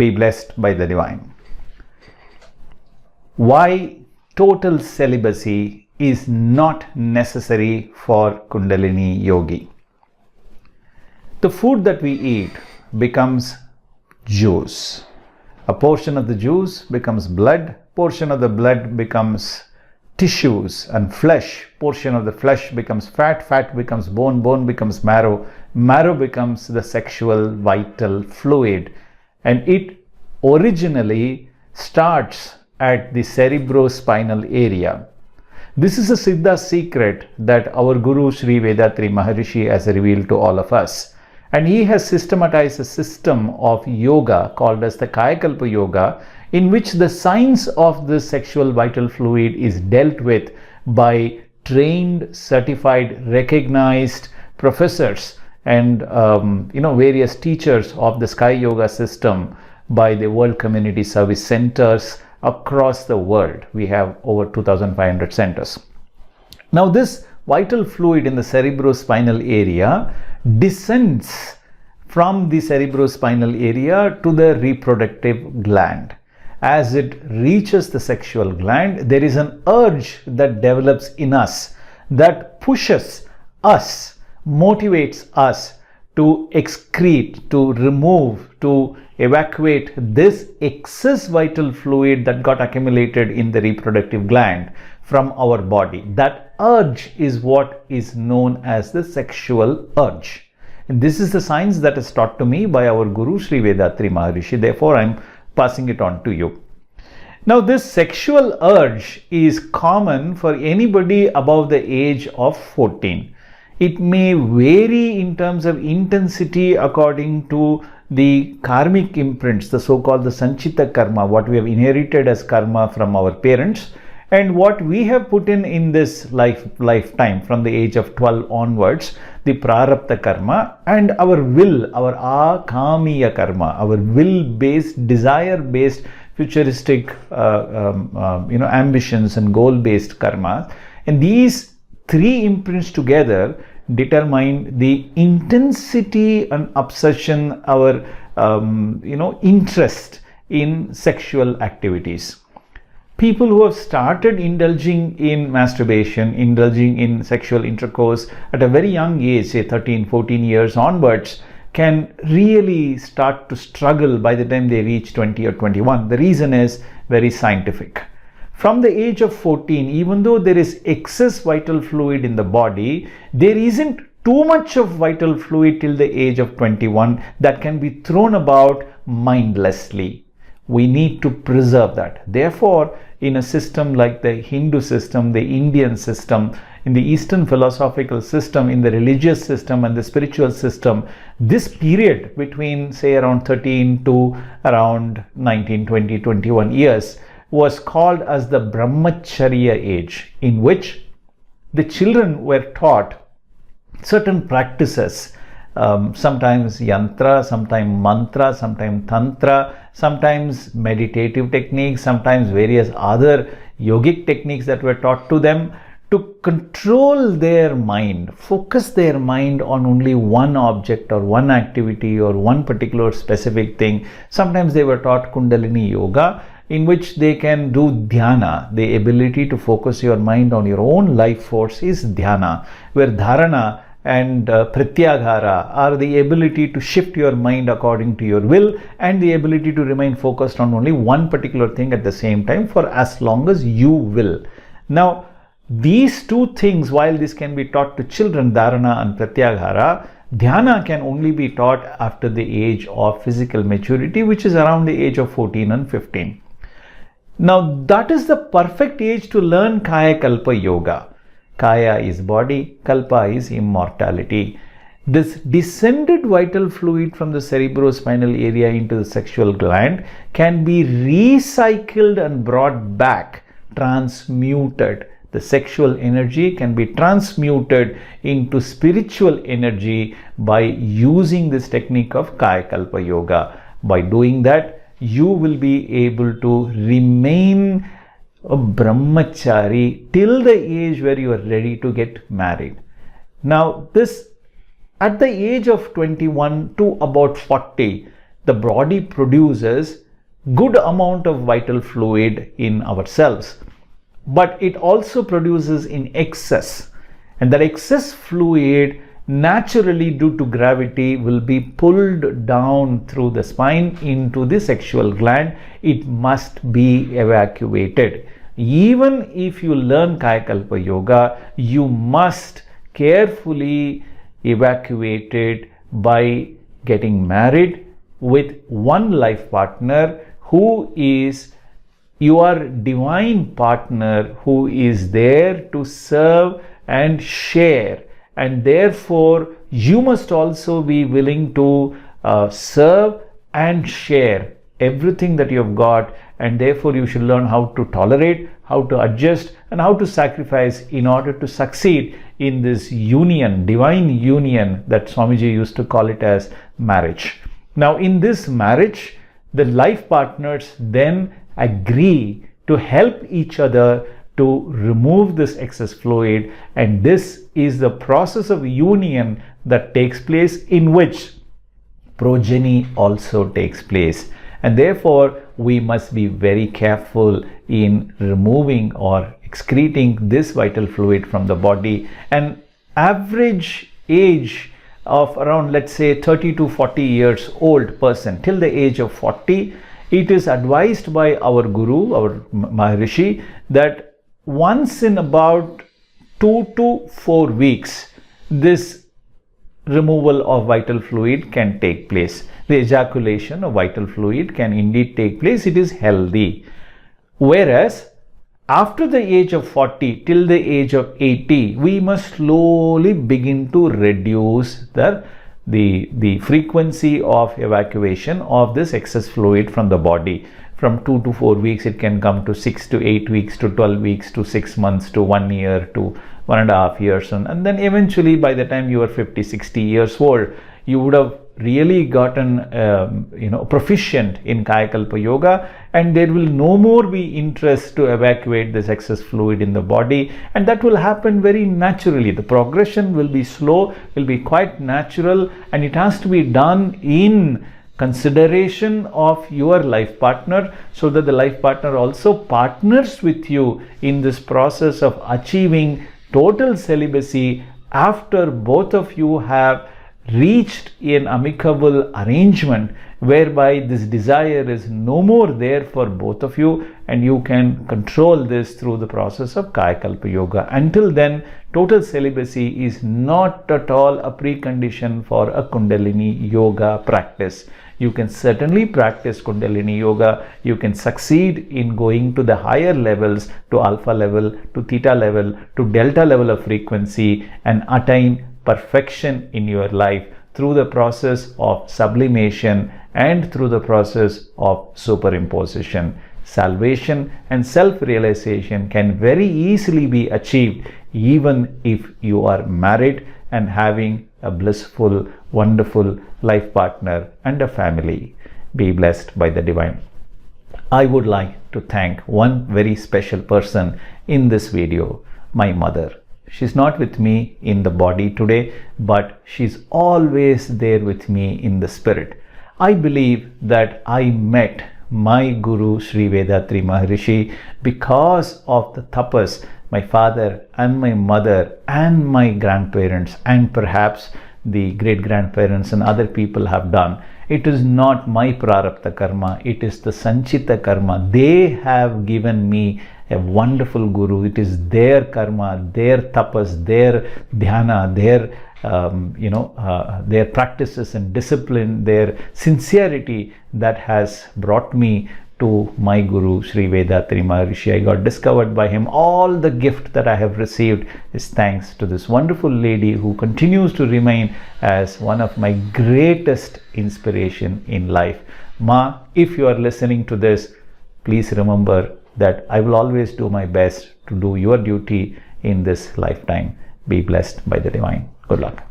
Be blessed by the divine. Why total celibacy is not necessary for Kundalini Yogi. The food that we eat becomes juice. A portion of the juice becomes blood, portion of the blood becomes tissues and flesh, portion of the flesh becomes fat, fat becomes bone, bone becomes marrow, marrow becomes the sexual vital fluid, and it originally starts at the cerebrospinal area. This is a Siddha secret that our Guru Sri Vethathiri Maharishi has revealed to all of us. And he has systematized a system of yoga called as the Kaya Kalpa Yoga, in which the science of the sexual vital fluid is dealt with by trained, certified, recognized professors and various teachers of the Sky Yoga system by the World Community Service Centers across the world. We have over 2,500 centers. Now this vital fluid in the cerebrospinal area descends from the cerebrospinal area to the reproductive gland. As it reaches the sexual gland, there is an urge that develops in us that pushes us, motivates us to excrete, to remove, to evacuate this excess vital fluid that got accumulated in the reproductive gland from our body. That urge is what is known as the sexual urge. And this is the science that is taught to me by our Guru Sri Vethathiri Maharishi. Therefore, I am passing it on to you. Now, this sexual urge is common for anybody above the age of 14. It may vary in terms of intensity according to the karmic imprints, the so-called the Sanchita karma, what we have inherited as karma from our parents, and what we have put in this lifetime from the age of 12 onwards, the prarabdha karma, and our will, our akamiya karma, our will-based, desire-based, futuristic ambitions and goal-based karma. And these three imprints together determine the intensity and obsession, our interest in sexual activities. People who have started indulging in masturbation, indulging in sexual intercourse at a very young age, say 13, 14 years onwards, can really start to struggle by the time they reach 20 or 21. The reason is very scientific. From the age of 14, even though there is excess vital fluid in the body, there isn't too much of vital fluid till the age of 21 that can be thrown about mindlessly. We need to preserve that. Therefore, in a system like the Hindu system, the Indian system, in the Eastern philosophical system, in the religious system and the spiritual system, this period between say around 13 to around 19, 20, 21 years was called as the Brahmacharya age, in which the children were taught certain practices, sometimes yantra, sometimes mantra, sometimes tantra, sometimes meditative techniques, sometimes various other yogic techniques that were taught to them to control their mind, focus their mind on only one object or one activity or one particular specific thing. Sometimes they were taught Kundalini Yoga, in which they can do dhyana. The ability to focus your mind on your own life force is dhyana, where dharana and pratyaghara are the ability to shift your mind according to your will and the ability to remain focused on only one particular thing at the same time for as long as you will. Now, these two things, while this can be taught to children, dharana and pratyaghara, dhyana can only be taught after the age of physical maturity, which is around the age of 14 and 15. Now, that is the perfect age to learn Kaya Kalpa Yoga. Kaya is body, Kalpa is immortality. This descended vital fluid from the cerebrospinal area into the sexual gland can be recycled and brought back, transmuted. The sexual energy can be transmuted into spiritual energy by using this technique of Kaya Kalpa Yoga. By doing that, you will be able to remain a Brahmachari till the age where you are ready to get married. Now, this at the age of 21 to about 40, the body produces good amount of vital fluid in ourselves, but it also produces in excess, and that excess fluid naturally due to gravity will be pulled down through the spine into the sexual gland. It must be evacuated. Even if you learn Kaya Kalpa Yoga, you must carefully evacuate it by getting married with one life partner who is your divine partner, who is there to serve and share. And therefore, you must also be willing to serve and share everything that you have got. And therefore, you should learn how to tolerate, how to adjust, and how to sacrifice in order to succeed in this union, divine union that Swamiji used to call it as marriage. Now, in this marriage, the life partners then agree to help each other to remove this excess fluid, and this is the process of union that takes place, in which progeny also takes place. And therefore, we must be very careful in removing or excreting this vital fluid from the body. An average age of around, let's say, 30 to 40 years old person, till the age of 40, it is advised by our Guru, our Maharishi, that once in about 2 to 4 weeks, this removal of vital fluid can take place. The ejaculation of vital fluid can indeed take place. It is healthy. Whereas after the age of 40 till the age of 80, we must slowly begin to reduce the frequency of evacuation of this excess fluid from the body. From 2 to 4 weeks, it can come to 6 to 8 weeks, to 12 weeks, to 6 months, to 1 year, to 1.5 years. And then eventually, by the time you are 50, 60 years old, you would have really gotten proficient in Kaya Kalpa Yoga, and there will no more be interest to evacuate this excess fluid in the body, and that will happen very naturally. The progression will be slow, will be quite natural, and it has to be done in consideration of your life partner, so that the life partner also partners with you in this process of achieving total celibacy after both of you have reached an amicable arrangement whereby this desire is no more there for both of you, and you can control this through the process of Kaya Kalpa Yoga. Until then, total celibacy is not at all a precondition for a Kundalini Yoga practice. You can certainly practice Kundalini Yoga. You can succeed in going to the higher levels, to alpha level, to theta level, to delta level of frequency, and attain perfection in your life through the process of sublimation and through the process of superimposition. Salvation and self-realization can very easily be achieved even if you are married and having a blissful, wonderful life partner and a family. Be blessed by the divine. I would like to thank one very special person in this video, my mother. She's not with me in the body today, but she's always there with me in the spirit. I believe that I met my Guru Sri Vedatri Maharishi because of the tapas my father and my mother and my grandparents and perhaps the great-grandparents and other people have done. It is not my prarabdha karma, it is the sanchita karma. They have given me a wonderful guru. It is their karma, their tapas, their dhyana, their practices and discipline, their sincerity that has brought me to my Guru Sri Vedatri Maharishi. I got discovered by him. All the gift that I have received is thanks to this wonderful lady who continues to remain as one of my greatest inspiration in life. Ma, if you are listening to this, please remember that I will always do my best to do your duty in this lifetime. Be blessed by the divine. Good luck.